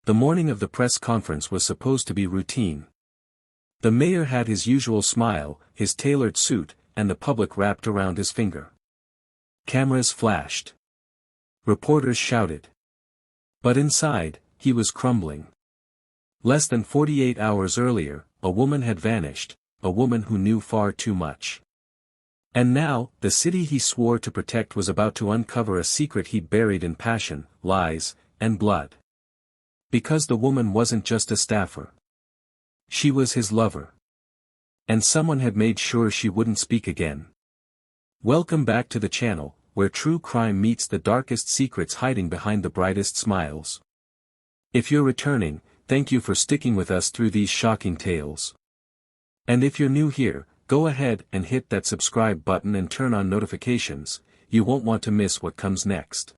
The morning of the press conference was supposed to be routine. The mayor had his usual smile, his tailored suit, and the public wrapped around his finger. Cameras flashed. Reporters shouted. But inside, he was crumbling. Less than 48 hours earlier, a woman had vanished, a woman who knew far too much. And now, the city he swore to protect was about to uncover a secret he'd buried in passion, lies, and blood. Because the woman wasn't just a staffer. She was his lover. And someone had made sure she wouldn't speak again. Welcome back to the channel, where true crime meets the darkest secrets hiding behind the brightest smiles. If you're returning, thank you for sticking with us through these shocking tales. And if you're new here, go ahead and hit that subscribe button and turn on notifications, you won't want to miss what comes next.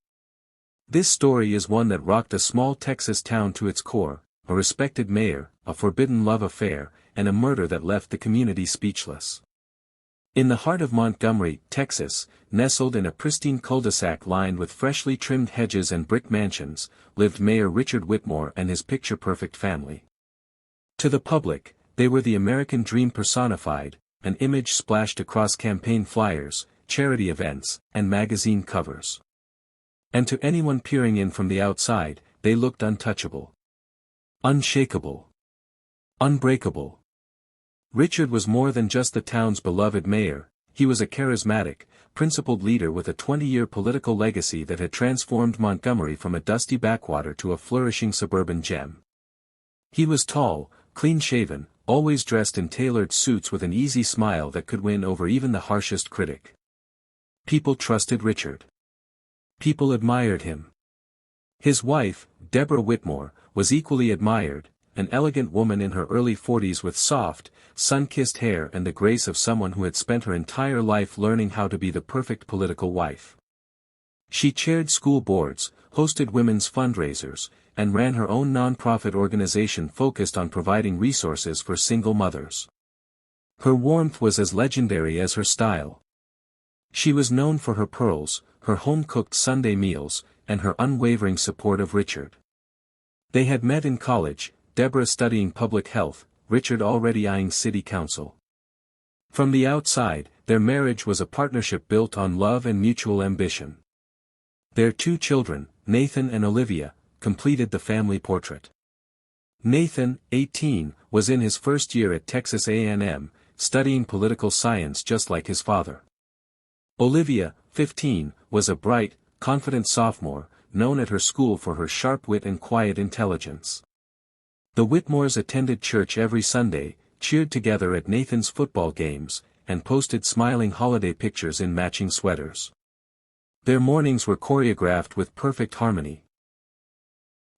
This story is one that rocked a small Texas town to its core, a respected mayor, a forbidden love affair, and a murder that left the community speechless. In the heart of Montgomery, Texas, nestled in a pristine cul-de-sac lined with freshly trimmed hedges and brick mansions, lived Mayor Richard Whitmore and his picture-perfect family. To the public, they were the American dream personified, an image splashed across campaign flyers, charity events, and magazine covers. And to anyone peering in from the outside, they looked untouchable. Unshakable. Unbreakable. Richard was more than just the town's beloved mayor, he was a charismatic, principled leader with a 20-year political legacy that had transformed Montgomery from a dusty backwater to a flourishing suburban gem. He was tall, clean-shaven, always dressed in tailored suits with an easy smile that could win over even the harshest critic. People trusted Richard. People admired him. His wife, Deborah Whitmore, was equally admired, an elegant woman in her early 40s with soft, sun-kissed hair and the grace of someone who had spent her entire life learning how to be the perfect political wife. She chaired school boards, hosted women's fundraisers, and ran her own non-profit organization focused on providing resources for single mothers. Her warmth was as legendary as her style. She was known for her pearls, her home-cooked Sunday meals, and her unwavering support of Richard. They had met in college, Deborah studying public health, Richard already eyeing city council. From the outside, their marriage was a partnership built on love and mutual ambition. Their 2 children, Nathan and Olivia, completed the family portrait. Nathan, 18, was in his first year at Texas A&M, studying political science just like his father. Olivia, 15, was a bright, confident sophomore, known at her school for her sharp wit and quiet intelligence. The Whitmores attended church every Sunday, cheered together at Nathan's football games, and posted smiling holiday pictures in matching sweaters. Their mornings were choreographed with perfect harmony.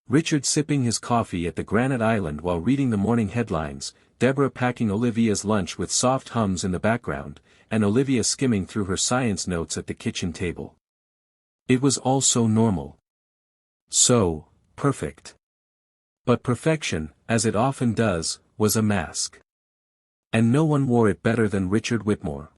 Richard sipping his coffee at the Granite Island while reading the morning headlines, Deborah packing Olivia's lunch with soft hums in the background, and Olivia skimming through her science notes at the kitchen table. It was all so normal. So perfect. But perfection, as it often does, was a mask. And no one wore it better than Richard Whitmore.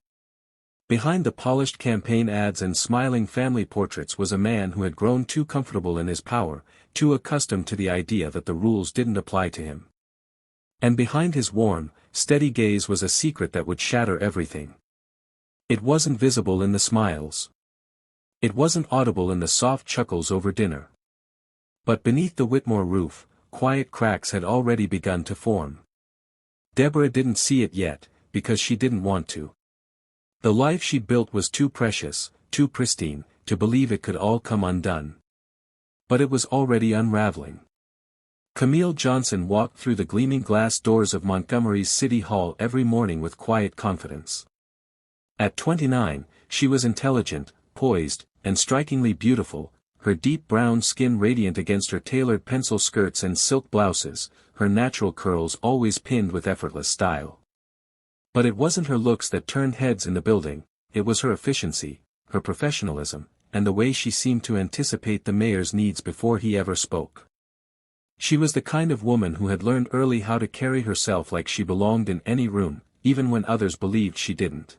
Behind the polished campaign ads and smiling family portraits was a man who had grown too comfortable in his power, too accustomed to the idea that the rules didn't apply to him. And behind his warm, steady gaze was a secret that would shatter everything. It wasn't visible in the smiles. It wasn't audible in the soft chuckles over dinner. But beneath the Whitmore roof, quiet cracks had already begun to form. Deborah didn't see it yet, because she didn't want to. The life she built was too precious, too pristine, to believe it could all come undone. But it was already unraveling. Camille Johnson walked through the gleaming glass doors of Montgomery's City Hall every morning with quiet confidence. At 29, she was intelligent, poised, and strikingly beautiful, her deep brown skin radiant against her tailored pencil skirts and silk blouses, her natural curls always pinned with effortless style. But it wasn't her looks that turned heads in the building, it was her efficiency, her professionalism, and the way she seemed to anticipate the mayor's needs before he ever spoke. She was the kind of woman who had learned early how to carry herself like she belonged in any room, even when others believed she didn't.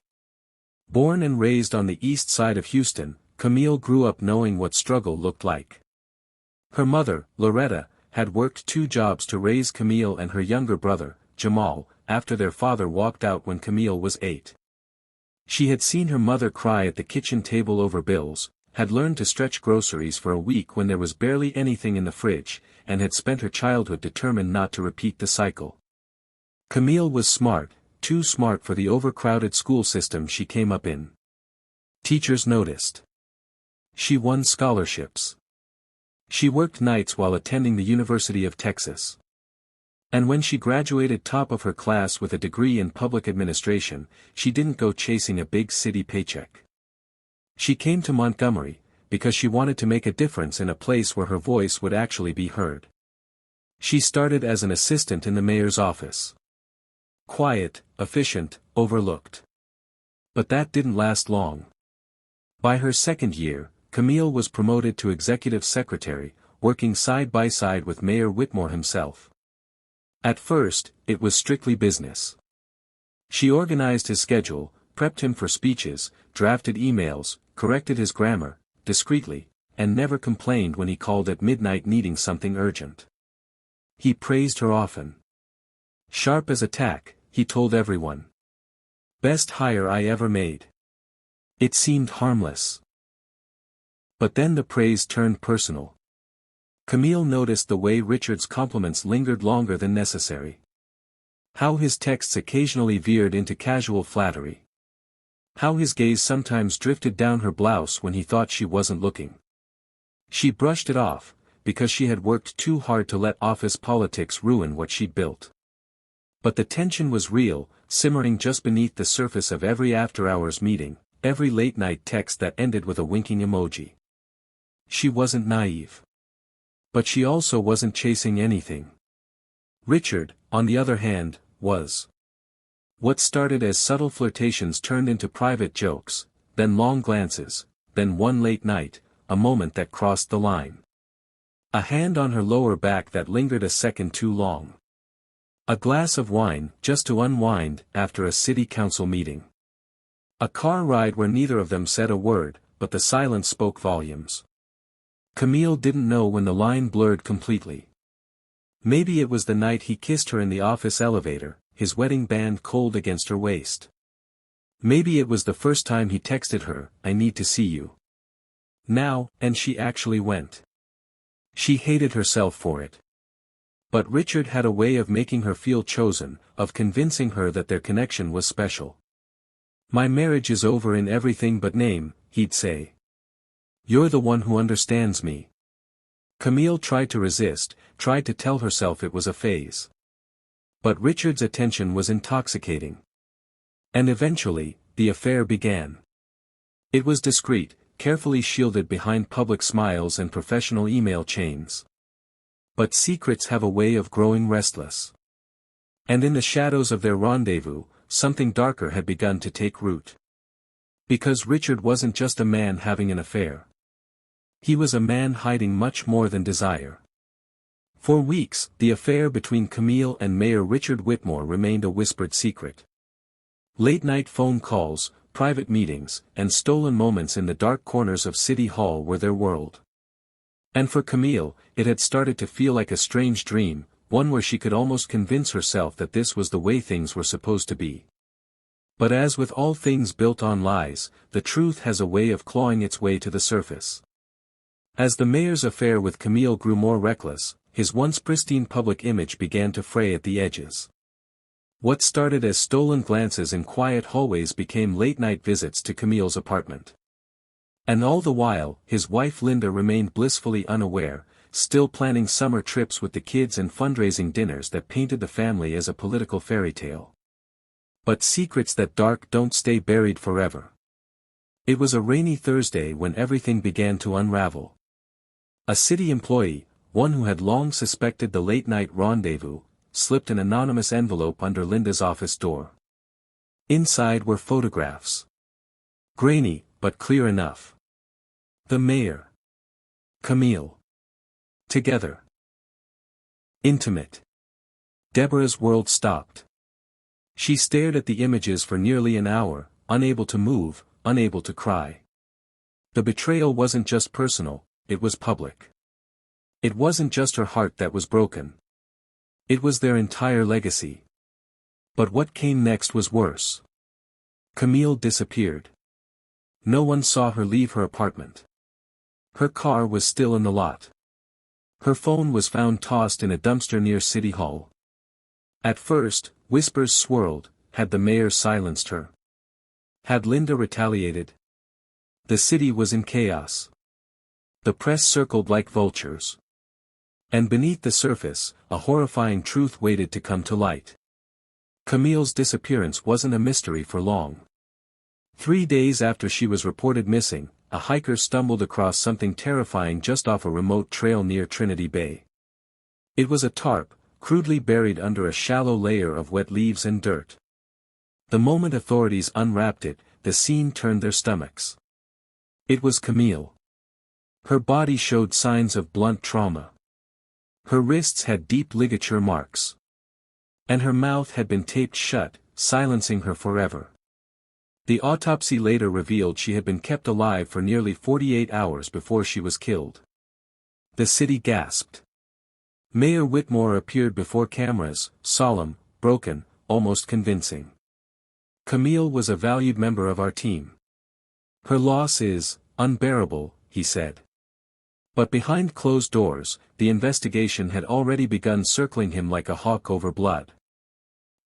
Born and raised on the east side of Houston, Camille grew up knowing what struggle looked like. Her mother, Loretta, had worked 2 jobs to raise Camille and her younger brother, Jamal, after their father walked out when Camille was 8. She had seen her mother cry at the kitchen table over bills, had learned to stretch groceries for a week when there was barely anything in the fridge, and had spent her childhood determined not to repeat the cycle. Camille was smart, too smart for the overcrowded school system she came up in. Teachers noticed. She won scholarships. She worked nights while attending the University of Texas. And when she graduated top of her class with a degree in public administration, she didn't go chasing a big city paycheck. She came to Montgomery, because she wanted to make a difference in a place where her voice would actually be heard. She started as an assistant in the mayor's office. Quiet, efficient, overlooked. But that didn't last long. By her 2nd year, Camille was promoted to executive secretary, working side by side with Mayor Whitmore himself. At first, it was strictly business. She organized his schedule, prepped him for speeches, drafted emails, corrected his grammar, discreetly, and never complained when he called at midnight needing something urgent. He praised her often. Sharp as a tack, he told everyone. Best hire I ever made. It seemed harmless. But then the praise turned personal. Camille noticed the way Richard's compliments lingered longer than necessary. How his texts occasionally veered into casual flattery. How his gaze sometimes drifted down her blouse when he thought she wasn't looking. She brushed it off, because she had worked too hard to let office politics ruin what she'd built. But the tension was real, simmering just beneath the surface of every after-hours meeting, every late-night text that ended with a winking emoji. She wasn't naive. But she also wasn't chasing anything. Richard, on the other hand, was. What started as subtle flirtations turned into private jokes, then long glances, then one late night, a moment that crossed the line. A hand on her lower back that lingered a second too long. A glass of wine just to unwind after a city council meeting. A car ride where neither of them said a word, but the silence spoke volumes. Camille didn't know when the line blurred completely. Maybe it was the night he kissed her in the office elevator, his wedding band cold against her waist. Maybe it was the first time he texted her, "I need to see you now," and she actually went. She hated herself for it. But Richard had a way of making her feel chosen, of convincing her that their connection was special. "My marriage is over in everything but name," he'd say. "You're the one who understands me." Camille tried to resist, tried to tell herself it was a phase. But Richard's attention was intoxicating. And eventually, the affair began. It was discreet, carefully shielded behind public smiles and professional email chains. But secrets have a way of growing restless. And in the shadows of their rendezvous, something darker had begun to take root. Because Richard wasn't just a man having an affair. He was a man hiding much more than desire. For weeks, the affair between Camille and Mayor Richard Whitmore remained a whispered secret. Late-night phone calls, private meetings, and stolen moments in the dark corners of City Hall were their world. And for Camille, it had started to feel like a strange dream, one where she could almost convince herself that this was the way things were supposed to be. But as with all things built on lies, the truth has a way of clawing its way to the surface. As the mayor's affair with Camille grew more reckless, his once pristine public image began to fray at the edges. What started as stolen glances in quiet hallways became late-night visits to Camille's apartment. And all the while, his wife Linda remained blissfully unaware, still planning summer trips with the kids and fundraising dinners that painted the family as a political fairy tale. But secrets that dark don't stay buried forever. It was a rainy Thursday when everything began to unravel. A city employee, one who had long suspected the late-night rendezvous, slipped an anonymous envelope under Linda's office door. Inside were photographs. Grainy, but clear enough. The mayor. Camille. Together. Intimate. Deborah's world stopped. She stared at the images for nearly an hour, unable to move, unable to cry. The betrayal wasn't just personal, it was public. It wasn't just her heart that was broken. It was their entire legacy. But what came next was worse. Camille disappeared. No one saw her leave her apartment. Her car was still in the lot. Her phone was found tossed in a dumpster near City Hall. At first, whispers swirled. Had the mayor silenced her? Had Linda retaliated? The city was in chaos. The press circled like vultures. And beneath the surface, a horrifying truth waited to come to light. Camille's disappearance wasn't a mystery for long. 3 days after she was reported missing, a hiker stumbled across something terrifying just off a remote trail near Trinity Bay. It was a tarp, crudely buried under a shallow layer of wet leaves and dirt. The moment authorities unwrapped it, the scene turned their stomachs. It was Camille. Her body showed signs of blunt trauma. Her wrists had deep ligature marks. And her mouth had been taped shut, silencing her forever. The autopsy later revealed she had been kept alive for nearly 48 hours before she was killed. The city gasped. Mayor Whitmore appeared before cameras, solemn, broken, almost convincing. Camille was a valued member of our team. Her loss is unbearable, he said. But behind closed doors, the investigation had already begun circling him like a hawk over blood.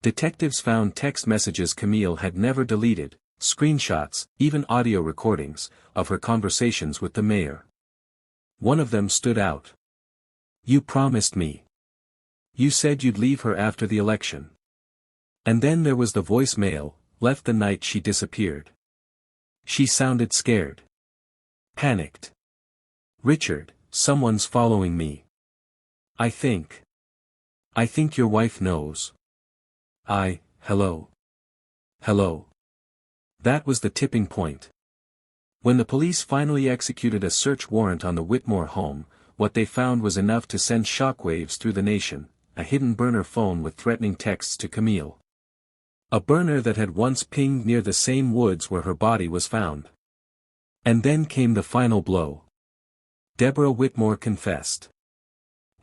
Detectives found text messages Camille had never deleted, screenshots, even audio recordings, of her conversations with the mayor. One of them stood out. "You promised me. You said you'd leave her after the election." And then there was the voicemail, left the night she disappeared. She sounded scared. Panicked. "Richard, someone's following me. I think your wife knows. Hello. Hello." That was the tipping point. When the police finally executed a search warrant on the Whitmore home, what they found was enough to send shockwaves through the nation: a hidden burner phone with threatening texts to Camille. A burner that had once pinged near the same woods where her body was found. And then came the final blow. Deborah Whitmore confessed.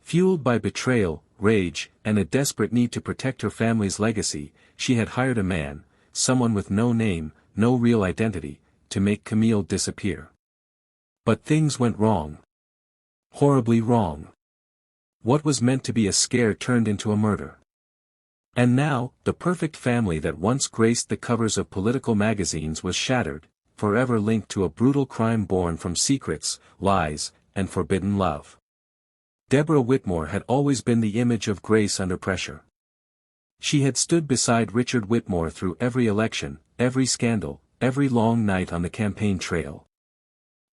Fueled by betrayal, rage, and a desperate need to protect her family's legacy, she had hired a man, someone with no name, no real identity, to make Camille disappear. But things went wrong. Horribly wrong. What was meant to be a scare turned into a murder. And now, the perfect family that once graced the covers of political magazines was shattered, forever linked to a brutal crime born from secrets, lies, and forbidden love. Deborah Whitmore had always been the image of grace under pressure. She had stood beside Richard Whitmore through every election, every scandal, every long night on the campaign trail.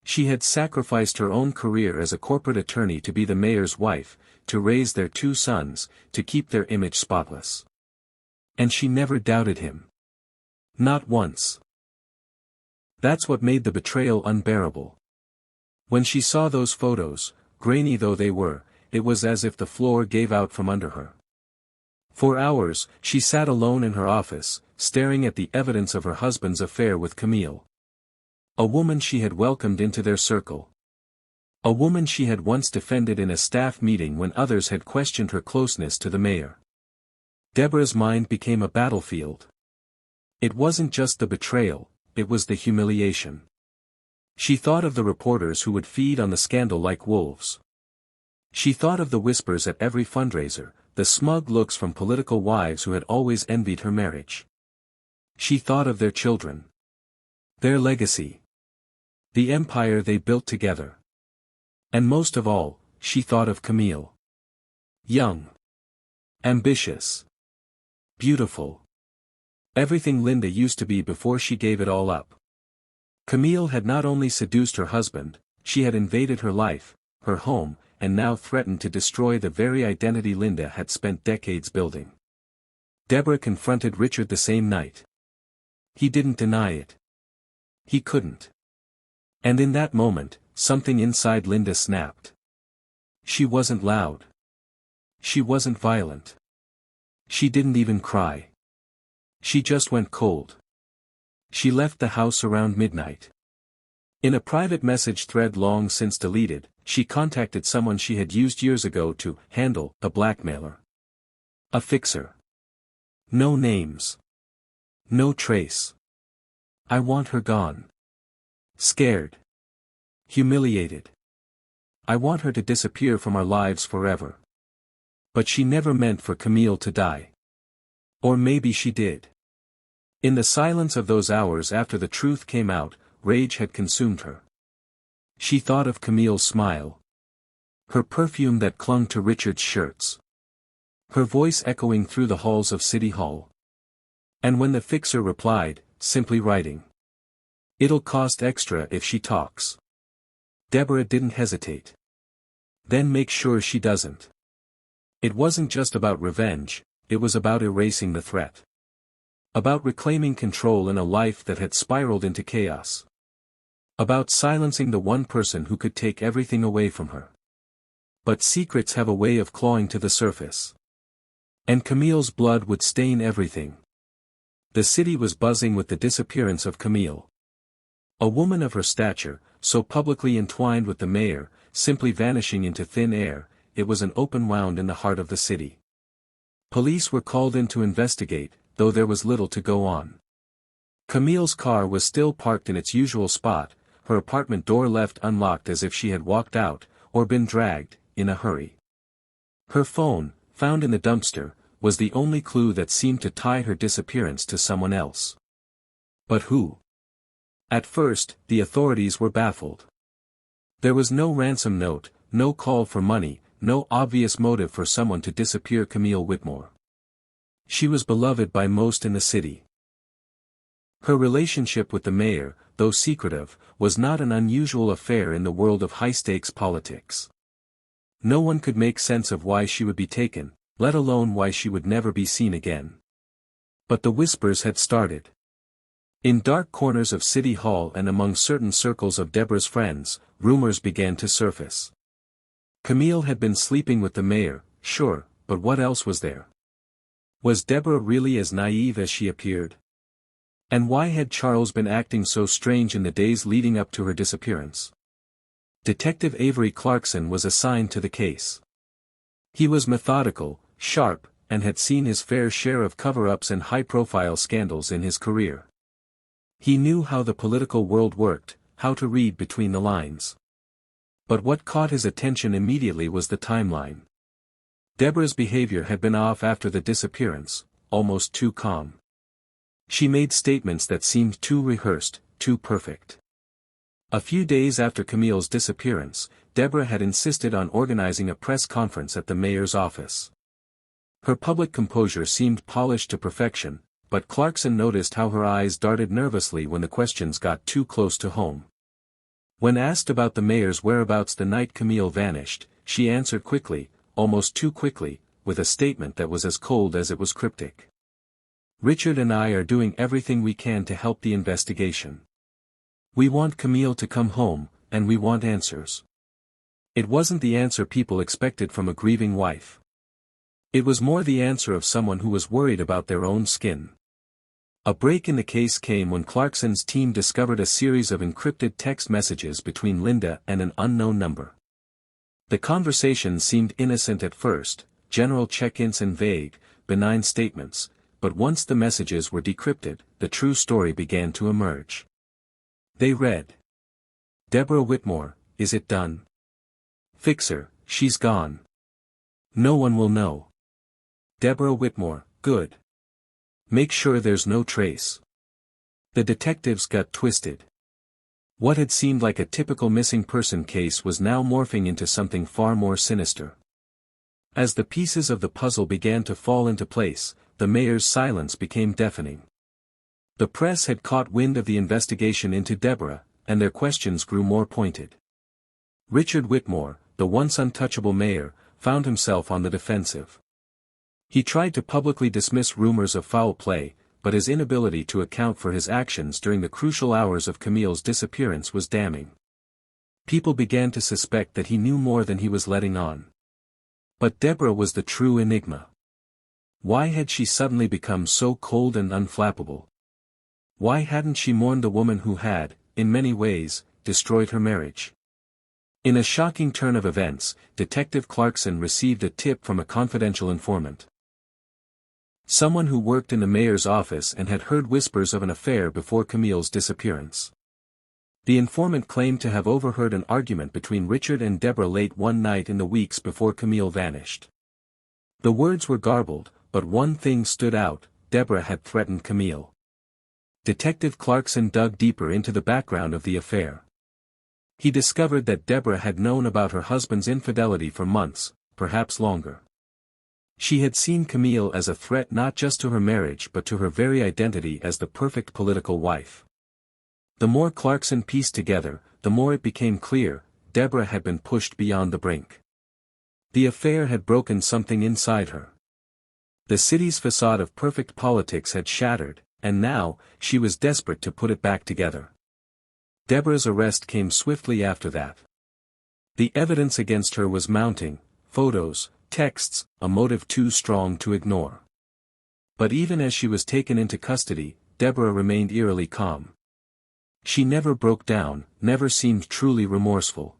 She had sacrificed her own career as a corporate attorney to be the mayor's wife, to raise their 2 sons, to keep their image spotless. And she never doubted him. Not once. That's what made the betrayal unbearable. When she saw those photos, grainy though they were, it was as if the floor gave out from under her. For hours, she sat alone in her office, staring at the evidence of her husband's affair with Camille. A woman she had welcomed into their circle. A woman she had once defended in a staff meeting when others had questioned her closeness to the mayor. Deborah's mind became a battlefield. It wasn't just the betrayal, it was the humiliation. She thought of the reporters who would feed on the scandal like wolves. She thought of the whispers at every fundraiser, the smug looks from political wives who had always envied her marriage. She thought of their children. Their legacy. The empire they built together. And most of all, she thought of Camille. Young. Ambitious. Beautiful. Everything Linda used to be before she gave it all up. Camille had not only seduced her husband, she had invaded her life, her home, and now threatened to destroy the very identity Linda had spent decades building. Deborah confronted Richard the same night. He didn't deny it. He couldn't. And in that moment, something inside Linda snapped. She wasn't loud. She wasn't violent. She didn't even cry. She just went cold. She left the house around midnight. In a private message thread long since deleted, she contacted someone she had used years ago to handle a blackmailer. A fixer. No names. No trace. I want her gone. Scared. Humiliated. I want her to disappear from our lives forever. But she never meant for Camille to die. Or maybe she did. In the silence of those hours after the truth came out, rage had consumed her. She thought of Camille's smile. Her perfume that clung to Richard's shirts. Her voice echoing through the halls of City Hall. And when the fixer replied, simply writing, "It'll cost extra if she talks." Deborah didn't hesitate. Then make sure she doesn't. It wasn't just about revenge, it was about erasing the threat. About reclaiming control in a life that had spiraled into chaos. About silencing the one person who could take everything away from her. But secrets have a way of clawing to the surface. And Camille's blood would stain everything. The city was buzzing with the disappearance of Camille. A woman of her stature, so publicly entwined with the mayor, simply vanishing into thin air, it was an open wound in the heart of the city. Police were called in to investigate, though there was little to go on. Camille's car was still parked in its usual spot, her apartment door left unlocked as if she had walked out, or been dragged, in a hurry. Her phone, found in the dumpster, was the only clue that seemed to tie her disappearance to someone else. But who? At first, the authorities were baffled. There was no ransom note, no call for money, no obvious motive for someone to disappear Camille Whitmore. She was beloved by most in the city. Her relationship with the mayor, though secretive, was not an unusual affair in the world of high-stakes politics. No one could make sense of why she would be taken, let alone why she would never be seen again. But the whispers had started. In dark corners of City Hall and among certain circles of Deborah's friends, rumors began to surface. Camille had been sleeping with the mayor, sure, but what else was there? Was Deborah really as naive as she appeared? And why had Charles been acting so strange in the days leading up to her disappearance? Detective Avery Clarkson was assigned to the case. He was methodical, sharp, and had seen his fair share of cover-ups and high-profile scandals in his career. He knew how the political world worked, how to read between the lines. But what caught his attention immediately was the timeline. Deborah's behavior had been off after the disappearance, almost too calm. She made statements that seemed too rehearsed, too perfect. A few days after Camille's disappearance, Deborah had insisted on organizing a press conference at the mayor's office. Her public composure seemed polished to perfection, but Clarkson noticed how her eyes darted nervously when the questions got too close to home. When asked about the mayor's whereabouts the night Camille vanished, she answered quickly, almost too quickly, with a statement that was as cold as it was cryptic. "Richard and I are doing everything we can to help the investigation. We want Camille to come home, and we want answers." It wasn't the answer people expected from a grieving wife. It was more the answer of someone who was worried about their own skin. A break in the case came when Clarkson's team discovered a series of encrypted text messages between Linda and an unknown number. The conversation seemed innocent at first, general check-ins and vague, benign statements, but once the messages were decrypted, the true story began to emerge. They read: "Deborah Whitmore, is it done? Fixer, she's gone. No one will know. Deborah Whitmore, good. Make sure there's no trace." The detectives got twisted. What had seemed like a typical missing person case was now morphing into something far more sinister. As the pieces of the puzzle began to fall into place, the mayor's silence became deafening. The press had caught wind of the investigation into Deborah, and their questions grew more pointed. Richard Whitmore, the once untouchable mayor, found himself on the defensive. He tried to publicly dismiss rumors of foul play, but his inability to account for his actions during the crucial hours of Camille's disappearance was damning. People began to suspect that he knew more than he was letting on. But Deborah was the true enigma. Why had she suddenly become so cold and unflappable? Why hadn't she mourned the woman who had, in many ways, destroyed her marriage. In a shocking turn of events, Detective Clarkson received a tip from a confidential informant. Someone who worked in the mayor's office and had heard whispers of an affair before Camille's disappearance. The informant claimed to have overheard an argument between Richard and Deborah late one night in the weeks before Camille vanished. The words were garbled, but one thing stood out: Deborah had threatened Camille. Detective Clarkson dug deeper into the background of the affair. He discovered that Deborah had known about her husband's infidelity for months, perhaps longer. She had seen Camille as a threat not just to her marriage but to her very identity as the perfect political wife. The more Clarkson pieced together, the more it became clear: Deborah had been pushed beyond the brink. The affair had broken something inside her. The city's facade of perfect politics had shattered, and now, she was desperate to put it back together. Deborah's arrest came swiftly after that. The evidence against her was mounting: photos, texts, a motive too strong to ignore. But even as she was taken into custody, Deborah remained eerily calm. She never broke down, never seemed truly remorseful.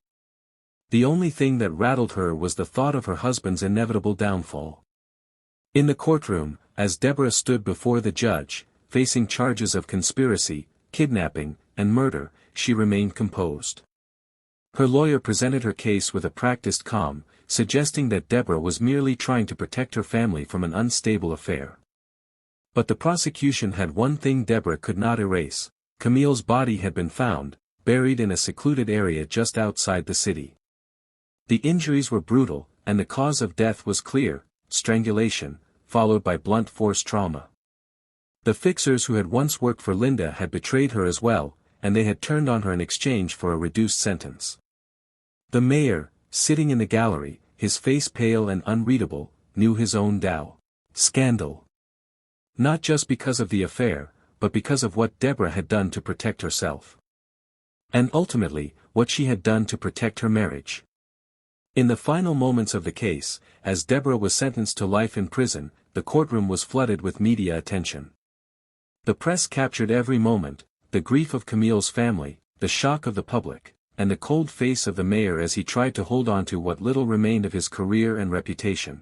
The only thing that rattled her was the thought of her husband's inevitable downfall. In the courtroom, as Deborah stood before the judge, facing charges of conspiracy, kidnapping, and murder, she remained composed. Her lawyer presented her case with a practiced calm, suggesting that Deborah was merely trying to protect her family from an unstable affair. But the prosecution had one thing Deborah could not erase: Camille's body had been found, buried in a secluded area just outside the city. The injuries were brutal, and the cause of death was clear: strangulation, followed by blunt force trauma. The fixers who had once worked for Linda had betrayed her as well, and they had turned on her in exchange for a reduced sentence. The mayor, sitting in the gallery, his face pale and unreadable, knew his own Dow scandal. Not just because of the affair, but because of what Deborah had done to protect herself. And ultimately, what she had done to protect her marriage. In the final moments of the case, as Deborah was sentenced to life in prison, the courtroom was flooded with media attention. The press captured every moment: the grief of Camille's family, the shock of the public, and the cold face of the mayor as he tried to hold on to what little remained of his career and reputation.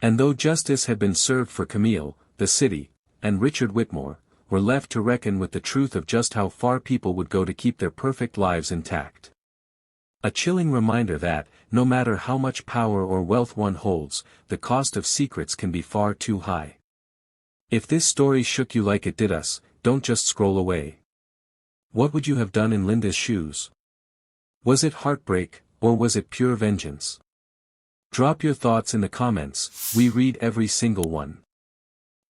And though justice had been served for Camille, the city, and Richard Whitmore, were left to reckon with the truth of just how far people would go to keep their perfect lives intact. A chilling reminder that, no matter how much power or wealth one holds, the cost of secrets can be far too high. If this story shook you like it did us, don't just scroll away. What would you have done in Linda's shoes? Was it heartbreak, or was it pure vengeance? Drop your thoughts in the comments, we read every single one.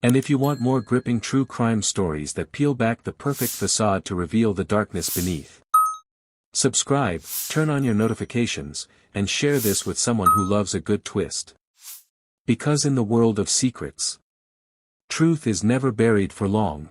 And if you want more gripping true crime stories that peel back the perfect facade to reveal the darkness beneath, subscribe, turn on your notifications, and share this with someone who loves a good twist. Because in the world of secrets, truth is never buried for long.